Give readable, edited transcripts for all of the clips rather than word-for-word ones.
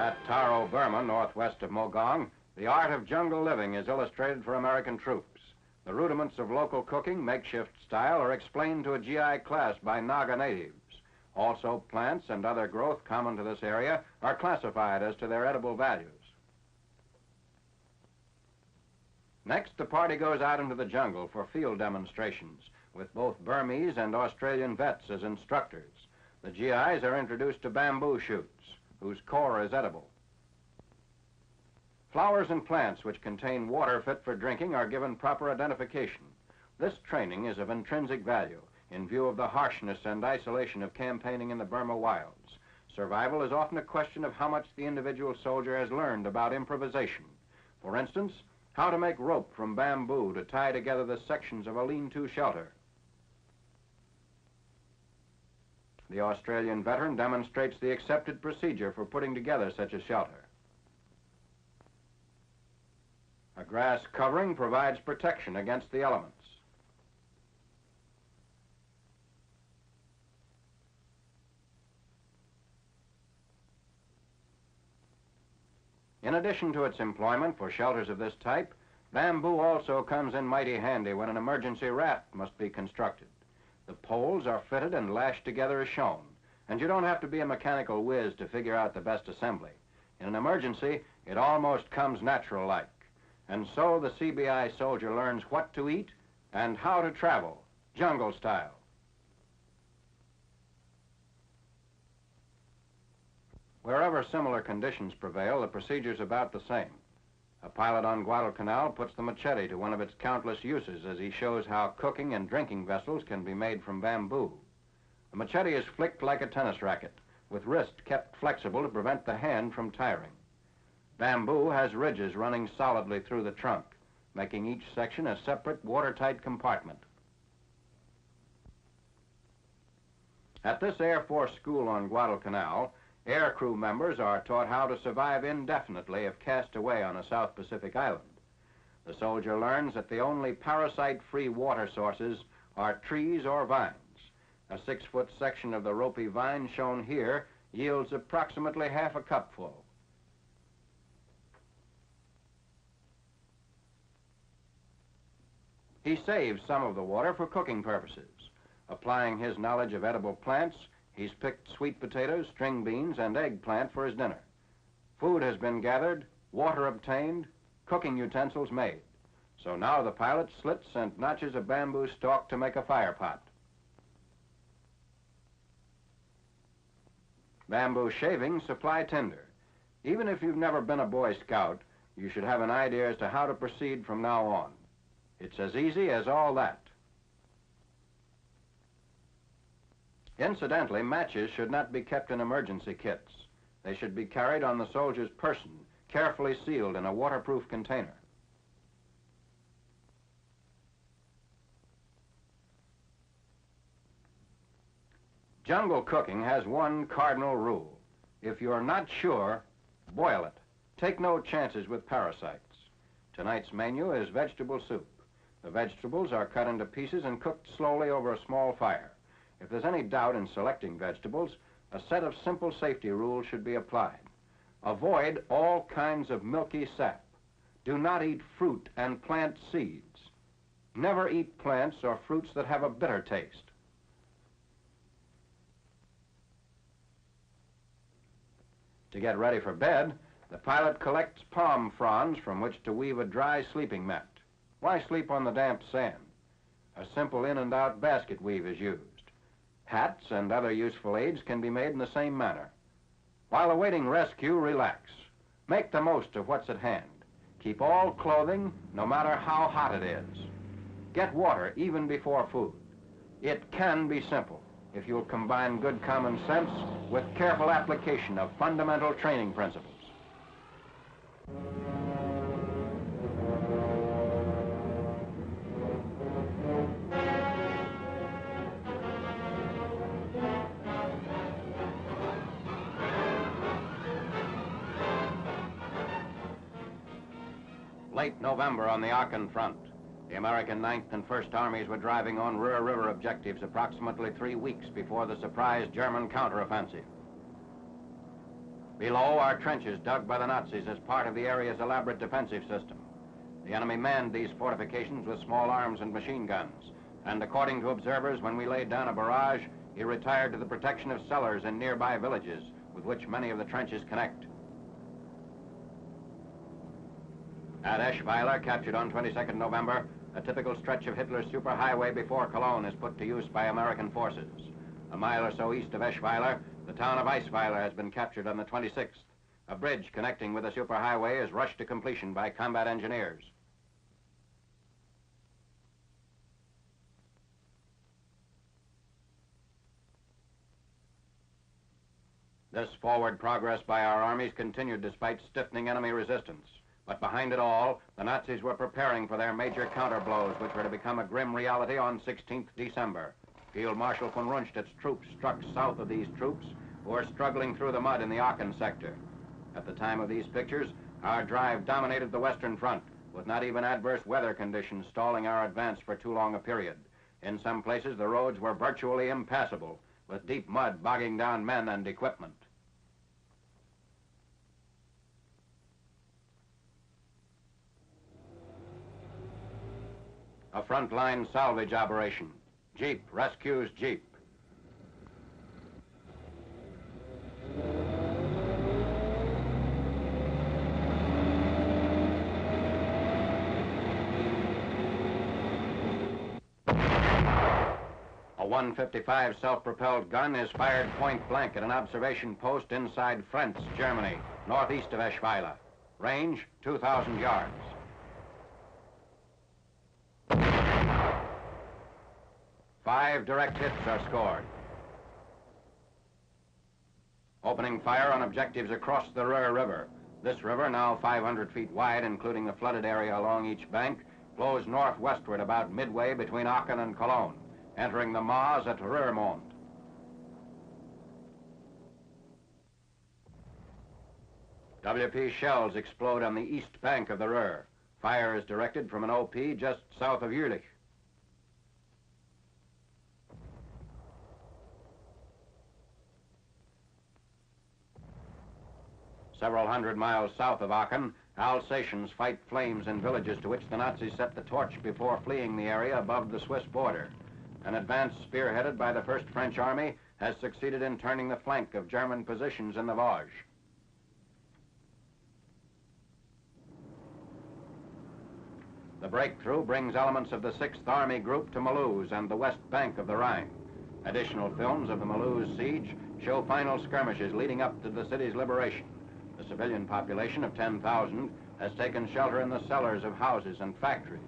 At Taro, Burma, northwest of Mogong, the art of jungle living is illustrated for American troops. The rudiments of local cooking, makeshift style, are explained to a GI class by Naga natives. Also, plants and other growth common to this area are classified as to their edible values. Next, the party goes out into the jungle for field demonstrations, with both Burmese and Australian vets as instructors. The GIs are introduced to bamboo shoots, whose core is edible. Flowers and plants which contain water fit for drinking are given proper identification. This training is of intrinsic value in view of the harshness and isolation of campaigning in the Burma wilds. Survival is often a question of how much the individual soldier has learned about improvisation. For instance, how to make rope from bamboo to tie together the sections of a lean-to shelter. The Australian veteran demonstrates the accepted procedure for putting together such a shelter. A grass covering provides protection against the elements. In addition to its employment for shelters of this type, bamboo also comes in mighty handy when an emergency raft must be constructed. The poles are fitted and lashed together as shown, and you don't have to be a mechanical whiz to figure out the best assembly. In an emergency, it almost comes natural-like. And so the CBI soldier learns what to eat and how to travel, jungle style. Wherever similar conditions prevail, the procedure's about the same. A pilot on Guadalcanal puts the machete to one of its countless uses as he shows how cooking and drinking vessels can be made from bamboo. The machete is flicked like a tennis racket, with wrist kept flexible to prevent the hand from tiring. Bamboo has ridges running solidly through the trunk, making each section a separate watertight compartment. At this Air Force school on Guadalcanal, air crew members are taught how to survive indefinitely if cast away on a South Pacific island. The soldier learns that the only parasite-free water sources are trees or vines. A 6-foot section of the ropey vine shown here yields approximately half a cupful. He saves some of the water for cooking purposes. Applying his knowledge of edible plants, he's picked sweet potatoes, string beans, and eggplant for his dinner. Food has been gathered, water obtained, cooking utensils made. So now the pilot slits and notches a bamboo stalk to make a fire pot. Bamboo shavings supply tinder. Even if you've never been a Boy Scout, you should have an idea as to how to proceed from now on. It's as easy as all that. Incidentally, matches should not be kept in emergency kits. They should be carried on the soldier's person, carefully sealed in a waterproof container. Jungle cooking has one cardinal rule. If you're not sure, boil it. Take no chances with parasites. Tonight's menu is vegetable soup. The vegetables are cut into pieces and cooked slowly over a small fire. If there's any doubt in selecting vegetables, a set of simple safety rules should be applied. Avoid all kinds of milky sap. Do not eat fruit and plant seeds. Never eat plants or fruits that have a bitter taste. To get ready for bed, the pilot collects palm fronds from which to weave a dry sleeping mat. Why sleep on the damp sand? A simple in and out basket weave is used. Hats and other useful aids can be made in the same manner. While awaiting rescue, relax. Make the most of what's at hand. Keep all clothing, no matter how hot it is. Get water even before food. It can be simple if you'll combine good common sense with careful application of fundamental training principles. Late November on the Aachen front. The American 9th and 1st Armies were driving on Ruhr River objectives approximately 3 weeks before the surprise German counteroffensive. Below are trenches dug by the Nazis as part of the area's elaborate defensive system. The enemy manned these fortifications with small arms and machine guns, and according to observers, when we laid down a barrage, he retired to the protection of cellars in nearby villages with which many of the trenches connect. At Eschweiler, captured on 22nd November, a typical stretch of Hitler's superhighway before Cologne is put to use by American forces. A mile or so east of Eschweiler, the town of Eisweiler has been captured on the 26th. A bridge connecting with the superhighway is rushed to completion by combat engineers. This forward progress by our armies continued despite stiffening enemy resistance. But behind it all, the Nazis were preparing for their major counterblows, which were to become a grim reality on 16th December. Field Marshal von Rundstedt's troops struck south of these troops, who were struggling through the mud in the Aachen sector. At the time of these pictures, our drive dominated the Western Front, with not even adverse weather conditions stalling our advance for too long a period. In some places, the roads were virtually impassable, with deep mud bogging down men and equipment. A frontline salvage operation. Jeep rescues Jeep. A 155 self-propelled gun is fired point blank at an observation post inside Frentz, Germany, northeast of Eschweiler. Range, 2,000 yards. Five direct hits are scored. Opening fire on objectives across the Ruhr River. This river, now 500 feet wide, including the flooded area along each bank, flows northwestward about midway between Aachen and Cologne, entering the Maas at Roermond. WP shells explode on the east bank of the Ruhr. Fire is directed from an OP just south of Jülich. Several hundred miles south of Aachen, Alsatians fight flames in villages to which the Nazis set the torch before fleeing the area above the Swiss border. An advance spearheaded by the 1st French Army has succeeded in turning the flank of German positions in the Bulge. The breakthrough brings elements of the 6th Army Group to Mulhouse and the west bank of the Rhine. Additional films of the Mulhouse siege show final skirmishes leading up to the city's liberation. The civilian population of 10,000 has taken shelter in the cellars of houses and factories.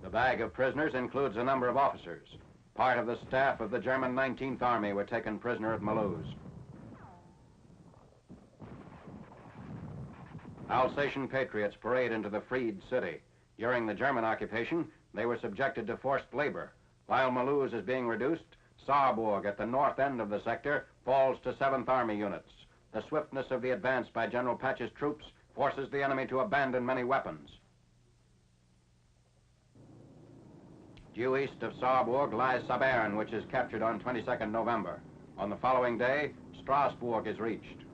The bag of prisoners includes a number of officers. Part of the staff of the German 19th Army were taken prisoner at Mulhouse. Alsatian patriots parade into the freed city. During the German occupation, they were subjected to forced labor. While Mulhouse is being reduced, Saarburg at the north end of the sector falls to 7th Army units. The swiftness of the advance by General Patch's troops forces the enemy to abandon many weapons. Due east of Saarburg lies Sabern, which is captured on 22nd November. On the following day, Strasbourg is reached.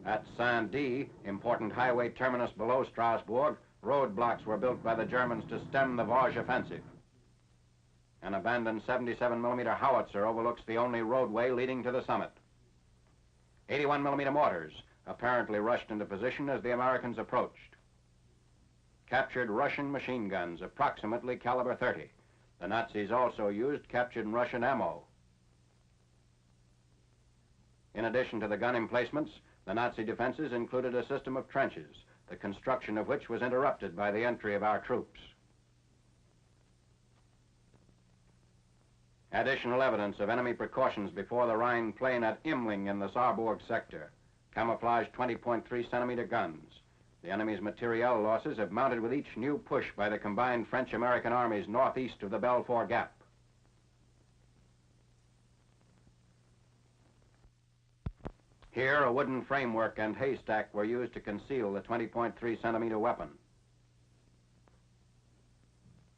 At Saint-Die, important highway terminus below Strasbourg, roadblocks were built by the Germans to stem the Vosges offensive. An abandoned 77mm howitzer overlooks the only roadway leading to the summit. 81mm mortars apparently rushed into position as the Americans approached. Captured Russian machine guns, approximately caliber 30. The Nazis also used captured Russian ammo. In addition to the gun emplacements, the Nazi defenses included a system of trenches, the construction of which was interrupted by the entry of our troops. Additional evidence of enemy precautions before the Rhine plain at Imling in the Saarburg sector. Camouflaged 20.3 centimeter guns. The enemy's materiel losses have mounted with each new push by the combined French-American armies northeast of the Belfort Gap. Here, a wooden framework and haystack were used to conceal the 20.3 centimeter weapon.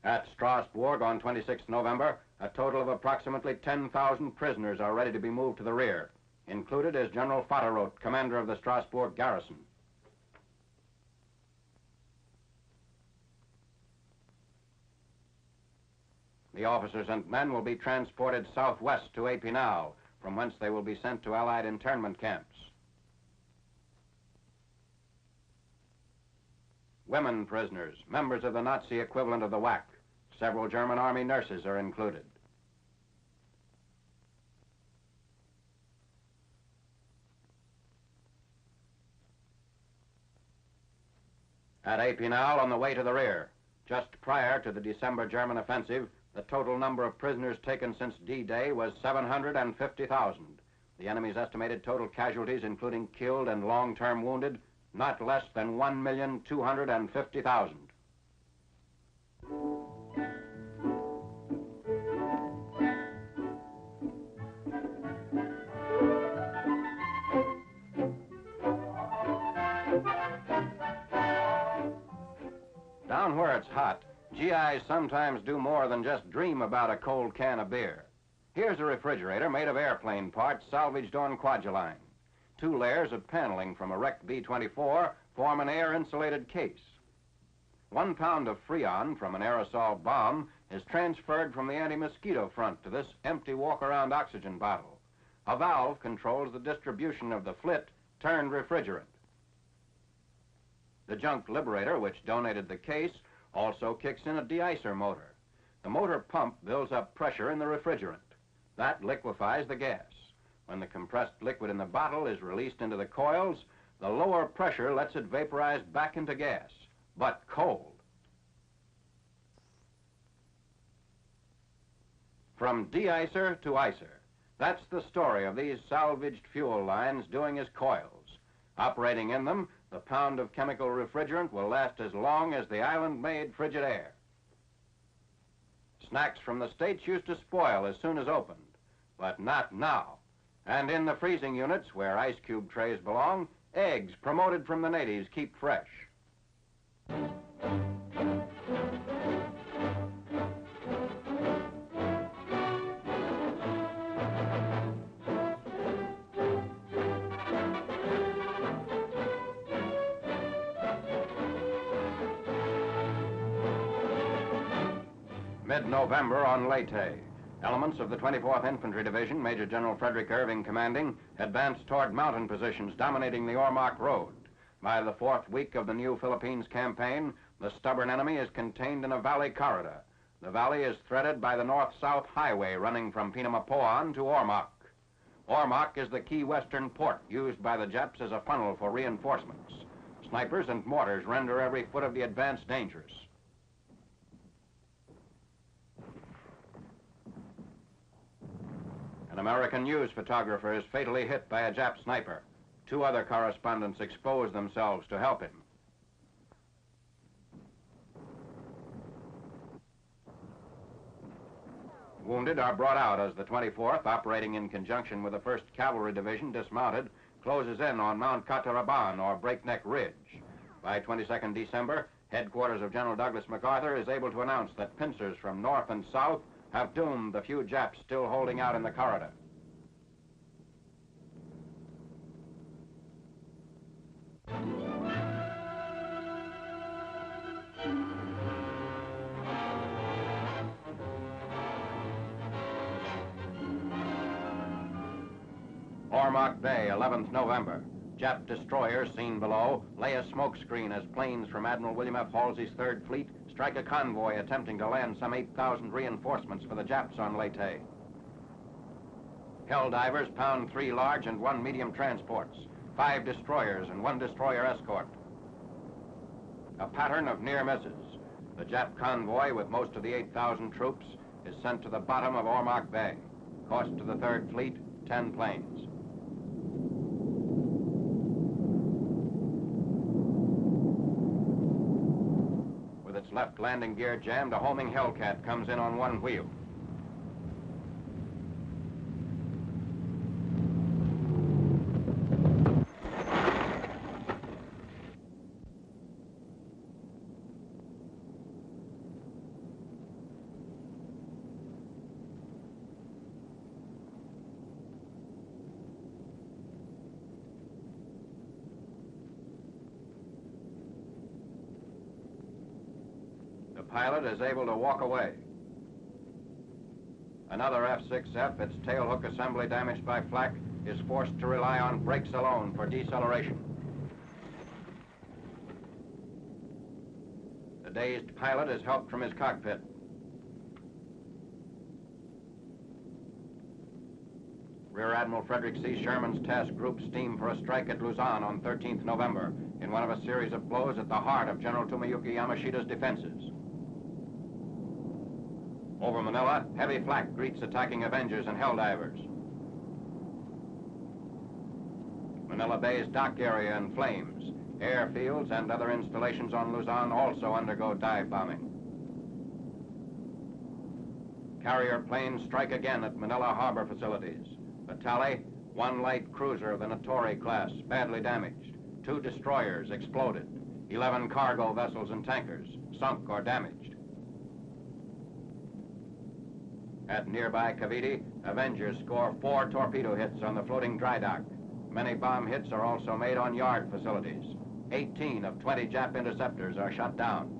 At Strasbourg on 26 November, a total of approximately 10,000 prisoners are ready to be moved to the rear. Included is General Vaterroth, commander of the Strasbourg garrison. The officers and men will be transported southwest to Epinal, from whence they will be sent to Allied internment camps. Women prisoners, members of the Nazi equivalent of the WAC. Several German Army nurses are included. At Epinal, on the way to the rear, just prior to the December German offensive, the total number of prisoners taken since D-Day was 750,000. The enemy's estimated total casualties, including killed and long-term wounded, not less than 1,250,000. Down where it's hot, GIs sometimes do more than just dream about a cold can of beer. Here's a refrigerator made of airplane parts salvaged on Quaduline. 2 layers of paneling from a wrecked B-24 form an air-insulated case. 1 pound of Freon from an aerosol bomb is transferred from the anti-mosquito front to this empty walk-around oxygen bottle. A valve controls the distribution of the flit-turned refrigerant. The junk liberator, which donated the case, also kicks in a de-icer motor. The motor pump builds up pressure in the refrigerant. That liquefies the gas. When the compressed liquid in the bottle is released into the coils, the lower pressure lets it vaporize back into gas, but cold. From de-icer to icer. That's the story of these salvaged fuel lines doing as coils. Operating in them, the pound of chemical refrigerant will last as long as the island-made frigid air. Snacks from the States used to spoil as soon as opened, but not now. And in the freezing units, where ice cube trays belong, eggs promoted from the natives keep fresh. Mid-November on Leyte, elements of the 24th Infantry Division, Major General Frederick Irving commanding, advanced toward mountain positions dominating the Ormoc Road. By the 4th week of the new Philippines campaign, the stubborn enemy is contained in a valley corridor. The valley is threaded by the north-south highway running from Pinamapoan to Ormoc. Ormoc is the key western port used by the Japs as a funnel for reinforcements. Snipers and mortars render every foot of the advance dangerous. An American news photographer is fatally hit by a Jap sniper. 2 other correspondents expose themselves to help him. Wounded are brought out as the 24th, operating in conjunction with the 1st Cavalry Division, dismounted, closes in on Mount Cataraban, or Breakneck Ridge. By 22nd December, headquarters of General Douglas MacArthur is able to announce that pincers from north and south have doomed the few Japs still holding out in the corridor. Ormoc Bay, 11th November. Jap destroyers, seen below, lay a smokescreen as planes from Admiral William F. Halsey's 3rd Fleet strike a convoy attempting to land some 8,000 reinforcements for the Japs on Leyte. Hell divers pound 3 large and 1 medium transports, 5 destroyers and 1 destroyer escort. A pattern of near misses. The Jap convoy, with most of the 8,000 troops, is sent to the bottom of Ormoc Bay. Cost to the 3rd Fleet, 10 planes. With its left landing gear jammed, a homing Hellcat comes in on 1 wheel. The pilot is able to walk away. Another F-6F, its tailhook assembly damaged by flak, is forced to rely on brakes alone for deceleration. The dazed pilot is helped from his cockpit. Rear Admiral Frederick C. Sherman's task group steamed for a strike at Luzon on 13th November in one of a series of blows at the heart of General Tomoyuki Yamashita's defenses. Over Manila, heavy flak greets attacking Avengers and Helldivers. Manila Bay's dock area in flames. Airfields and other installations on Luzon also undergo dive bombing. Carrier planes strike again at Manila harbor facilities. The tally, one light cruiser of the Notori class, badly damaged. 2 destroyers exploded. 11 cargo vessels and tankers, sunk or damaged. At nearby Cavite, Avengers score 4 torpedo hits on the floating dry dock. Many bomb hits are also made on yard facilities. 18 of 20 Jap interceptors are shot down.